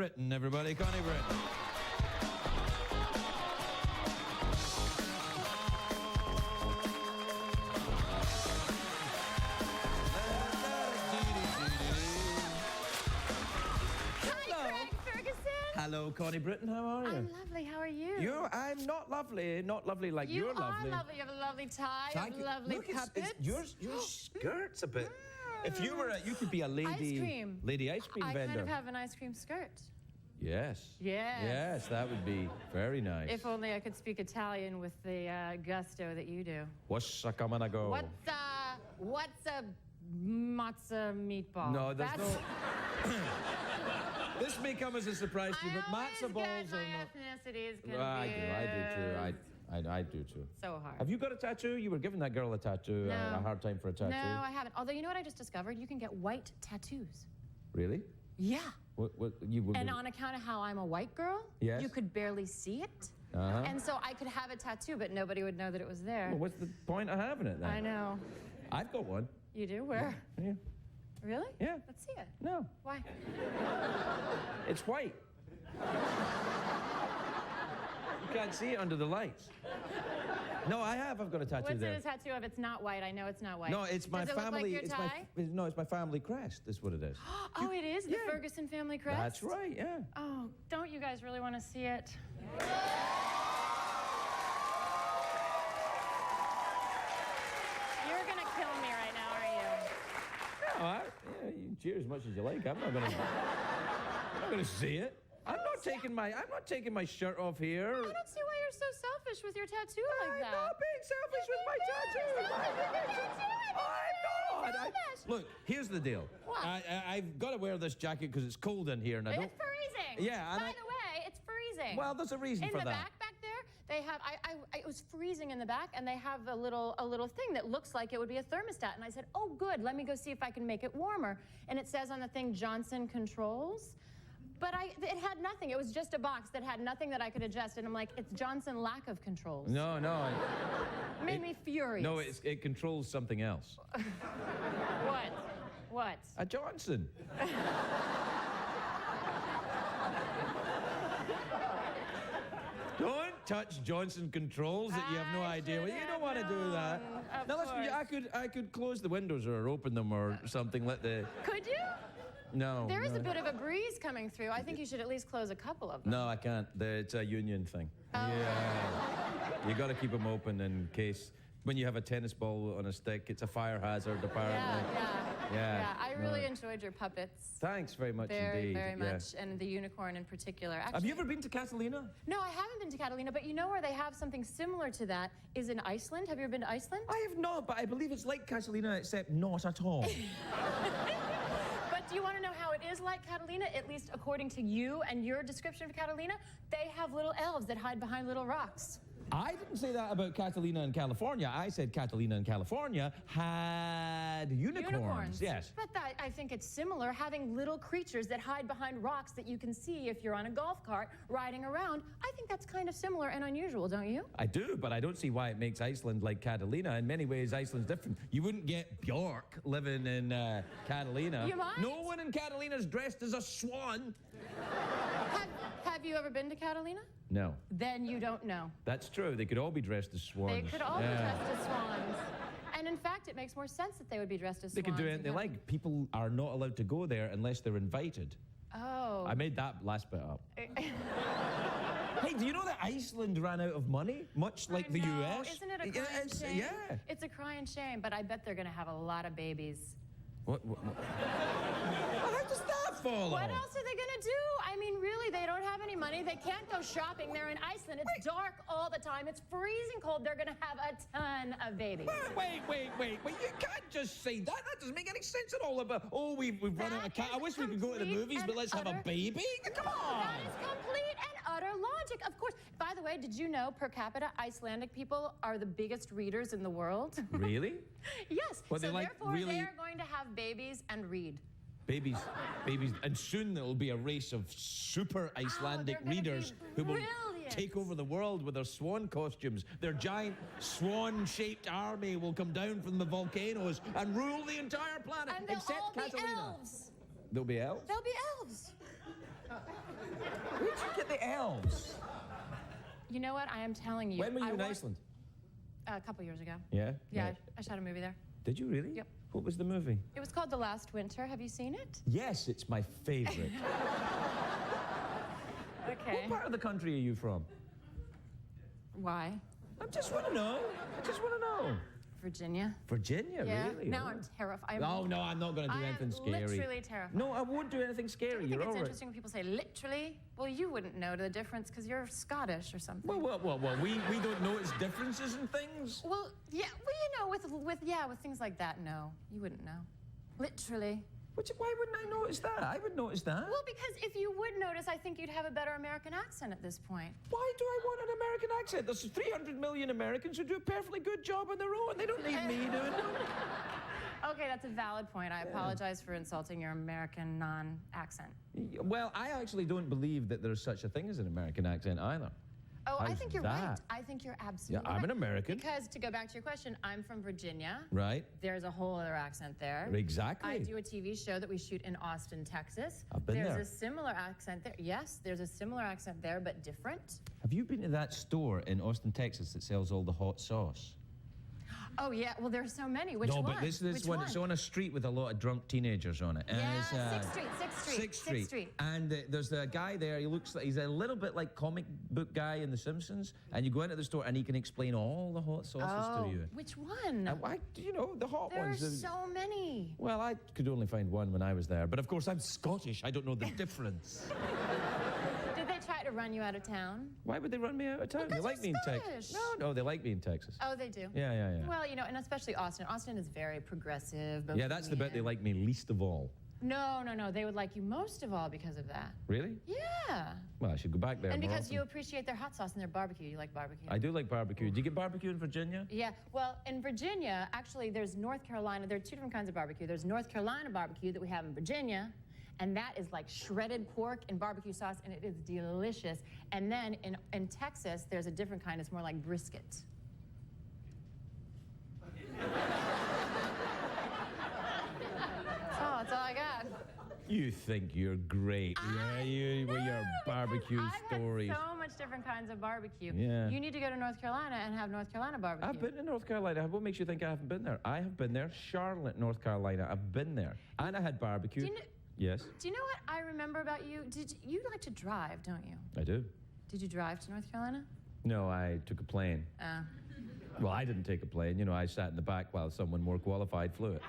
Britton, everybody. Connie Britton. Ferguson. Hello, Connie Britton. How are you? I'm lovely. How are you? I'm not lovely. Not lovely like you're lovely. You are lovely. You have a lovely tie. Thank you have you. lovely Look, puppets. your skirt's a bit. If you were, you could be a lady. Ice cream. Lady ice cream I vendor. kind of have an ice cream skirt. Yes. Yes. Yes, that would be very nice. If only I could speak Italian with the gusto that you do. What's a coming to go? What's a matzo meatball? No, there's no. This may come as a surprise to you, but matzo balls are not. Ethnicities confused. I do too. So hard. Have you got a tattoo? You were giving that girl a tattoo. No. A hard time for a tattoo. No, I haven't. Although, you know what I just discovered? You can get white tattoos. Really? Yeah. What you would? And on account of how I'm a white girl, yes, you could barely see it. And so I could have a tattoo, but nobody would know that it was there. Well, what's the point of having it then? I know. I've got one. You do? Where? Yeah. Really? Yeah. Let's see it. No. Why? It's white. You can't see it under the lights. No, I've got a tattoo What's there. it a tattoo of? It's not white. I know it's not white. No, it's my Does it family. look like your tie? It's my family crest. That's what it is. Oh, it is? The Ferguson family crest? That's right, yeah. Oh, don't you guys really want to see it? You're gonna kill me right now, are you? No, you can cheer as much as you like. I'm not gonna see it. I'm not taking my shirt off here. I don't see why you're so selfish with your tattoo like that. I'm not being selfish with my tattoo. I'm not. Look, here's the deal. What? I've got to wear this jacket because it's cold in here, and I don't. It's freezing. Yeah, and By the way, it's freezing. Well, there's a reason for that. In the back there, they have. It was freezing in the back, and they have a little thing that looks like it would be a thermostat. And I said, oh, good. Let me go see if I can make it warmer. And it says on the thing, Johnson Controls. But it had nothing. It was just a box that had nothing that I could adjust. And I'm like, it's Johnson lack of controls. No. It made me furious. No, it controls something else. What? A Johnson. Don't touch Johnson Controls that you have no idea. Well, you don't want to do that. Now listen, I could close the windows or open them or something. Could you? No. There is a bit of a breeze coming through. I think you should at least close a couple of them. No, I can't. It's a union thing. Oh. Yeah. You got to keep them open in case when you have a tennis ball on a stick, it's a fire hazard apparently. Yeah. I really enjoyed your puppets. Thanks very much Very, indeed. very much, and the unicorn in particular. Actually, have you ever been to Catalina? No, I haven't been to Catalina, but you know where they have something similar to that is in Iceland. Have you ever been to Iceland? I have not, but I believe it's like Catalina, except not at all. But do you want to know how it is like Catalina? At least according to you and your description of Catalina, they have little elves that hide behind little rocks. I didn't say that about Catalina in California. I said Catalina in California had unicorns. Yes. But I think it's similar, having little creatures that hide behind rocks that you can see if you're on a golf cart riding around. I think that's kind of similar and unusual, don't you? I do, but I don't see why it makes Iceland like Catalina. In many ways, Iceland's different. You wouldn't get Bjork living in Catalina. You might. No one in Catalina's dressed as a swan. Have you ever been to Catalina? No. Then you don't know. That's true. They could all be dressed as swans. They could all be dressed as swans. And in fact, it makes more sense that they would be dressed as swans. They could do anything they like. People are not allowed to go there unless they're invited. Oh. I made that last bit up. Hey, do you know that Iceland ran out of money, much like the US? Isn't it a crying shame? Yeah. It's a crying shame, but I bet they're going to have a lot of babies. What? How does that follow? What else are they going to do? I mean, really, they don't have any money. They can't go shopping. They're in Iceland. It's dark all the time. It's freezing cold. They're going to have a ton of babies. Wait. You can't just say that. That doesn't make any sense at all. We've run out of cat. I wish we could go to the movies, but let's have a baby. Come on. That is complete and utter logic. Of course. By the way, did you know per capita, Icelandic people are the biggest readers in the world? Really? Yes. Well, so therefore, they are going to have babies and read. Babies, and soon there will be a race of super Icelandic readers who will take over the world with their swan costumes. Their giant swan-shaped army will come down from the volcanoes and rule the entire planet, And they'll except all Catalina. be elves. There'll be elves? They'll be elves. Where'd you get the elves? You know what? I am telling you. When were you in wa- Iceland? A couple years ago. Yeah? Yeah, I shot a movie there. Did you really? Yep. What was the movie? It was called The Last Winter. Have you seen it? Yes, it's my favorite. Okay. What part of the country are you from? Why? I just want to know. I just want to know. Virginia. Virginia, Yeah. really? Now Oh. I'm terrified. Oh, no, I'm not going to do I am anything scary. literally terrified. No, I won't do anything scary. I think You're it's all right. interesting when people say literally. Well, you wouldn't know the difference because you're Scottish or something. Well, we don't notice differences in things. Well, yeah, well, you know, with things like that, no, you wouldn't know. Literally. Why wouldn't I notice that? I would notice that. Well, because if you would notice, I think you'd have a better American accent at this point. Why do I want an American accent? There's 300 million Americans who do a perfectly good job on their own. They don't need me doing it. Okay, that's a valid point. I apologize for insulting your American non-accent. Well, I actually don't believe that there's such a thing as an American accent either. Oh, I How's think you're that? right. I think you're absolutely Yeah, I'm right. an American. Because, to go back to your question, I'm from Virginia. Right? There's a whole other accent there. Exactly. I do a TV show that we shoot in Austin, Texas. I've been there. There's a similar accent there. Yes, there's a similar accent there, but different. Have you been to that store in Austin, Texas that sells all the hot sauce? Oh, yeah. Well, there's so many. Which no, one? but this Which one, it's on a street with a lot of drunk teenagers on it. And Yeah, it's, 6th Street, 6th Street. 6th Street. And there's a guy there, he looks like, he's a little bit like comic book guy in The Simpsons. And you go into the store and he can explain all the hot sauces to you. Which one? You know, the hot There are ones. so many. Well, I could only find one when I was there. But of course, I'm Scottish. I don't know the difference. Did they try to run you out of town? Why would they run me out of town? They Because like you're me in Scottish. Texas. No, they like me in Texas. Oh, they do? Yeah. Well, you know, and especially Austin. Austin is very progressive. Yeah, that's the bit they like me least of all. No. They would like you most of all because of that. Really? Yeah. Well, I should go back there And more because often. you appreciate their hot sauce and their barbecue. You like barbecue. I do like barbecue. Do you get barbecue in Virginia? Yeah. Well, in Virginia, actually, there's North Carolina. There are two different kinds of barbecue. There's North Carolina barbecue that we have in Virginia, and that is like shredded pork and barbecue sauce, and it is delicious. And then in Texas, there's a different kind. It's more like brisket. That's all I got. You think you're great. Yeah, you with your barbecue stories. I've had so much different kinds of barbecue. Yeah. You need to go to North Carolina and have North Carolina barbecue. I've been to North Carolina. What makes you think I haven't been there? I have been there. Charlotte, North Carolina. I've been there. And I had barbecue. Do you kn- Yes, Do you know what I remember about you? You like to drive, don't you? I do. Did you drive to North Carolina? No, I took a plane. Well, I didn't take a plane. You know, I sat in the back while someone more qualified flew it.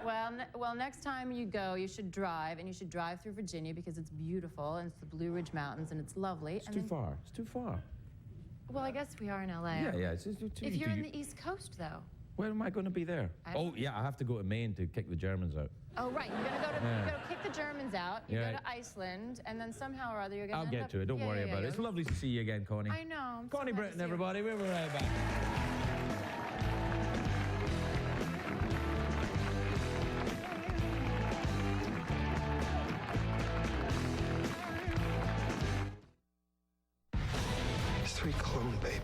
Well, next time you go, you should drive, and you should drive through Virginia because it's beautiful, and it's the Blue Ridge Mountains, and it's lovely. It's too far. It's too far. Well, I guess we are in LA. Yeah. It's too, If you're in the East Coast, though. Where am I going to be there? I have to go to Maine to kick the Germans out. Oh, right. You're gonna go to kick the Germans out. You Yeah. go to Iceland, and then somehow or other you're gonna. I'll end get up, to it. Don't worry about it. It's lovely to see you again, Connie. I know. I'm so Connie glad to Britton, see you. everybody. We'll be right back. It's 3 clone, babe.